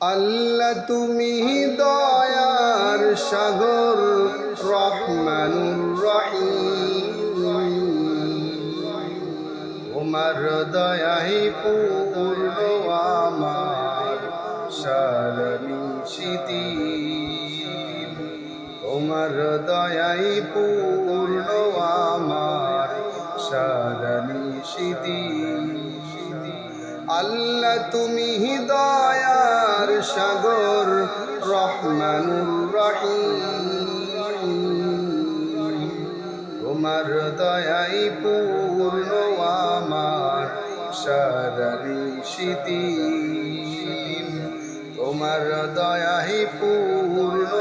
আল্লাহ তুমি দয়ার সাগর, রহমানুর রহিম। তোমার দয়াই পূর্ণ আমার সারনিশিদিন। তোমার দয়াই পূর্ণ আমার সারনিশিদিন। আল্লাহ তুমি দয়ার সাগর, রহমানুর রহিম। তোমার দয়াই পূর্ণ আমার সারনিশিদিন। তোমার দয়াই পূর্ণ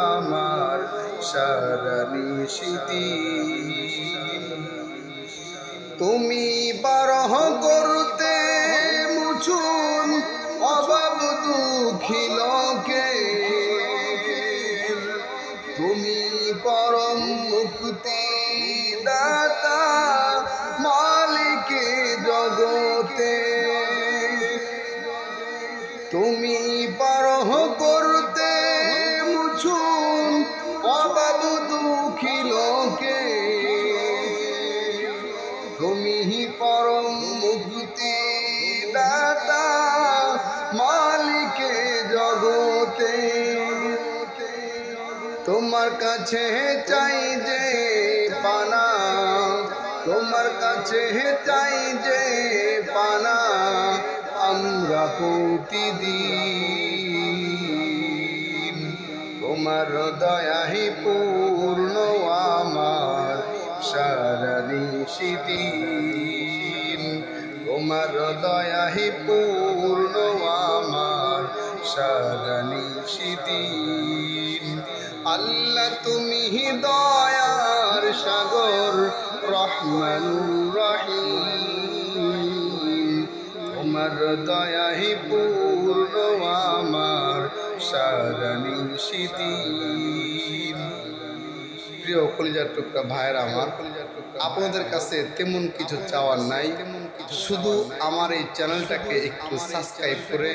আমার সারনিশিদিন। তুমি বারহ করতে মুছুন অভাব দুঃখী লোকে। তুমি পরম মুক্তি দাতা, মালিকে জগতে। তুমি বারহ করতে মুছুন অভাব দুঃখী লোকে। তুমি পরম মুক্তি দাতা, মালিকে জগতে। তোমার কাছে চাই যে পানা, তোমার কাছে চাই যে পানা আমরা প্রতিদিন। তোমার দয়াই পূর্ণ আমার সারনিশিদিন। তোমার দয়াই পূর্ণ আমার সারনিশিদিন। আল্লাহ তুমি দয়ার সাগর, রহমানুর রহিম। তোমার দয়াই পূর্ণ আমার সারনিশিদিন। প্রিয় কলিজার টুকরা ভাইয়েরা আমার, আপনাদের কাছে তেমন কিছু চাওয়ার নাই, শুধু আমার এই চ্যানেলটাকে একটু সাবস্ক্রাইব করে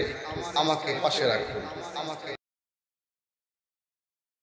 আমাকে পাশে রাখুন।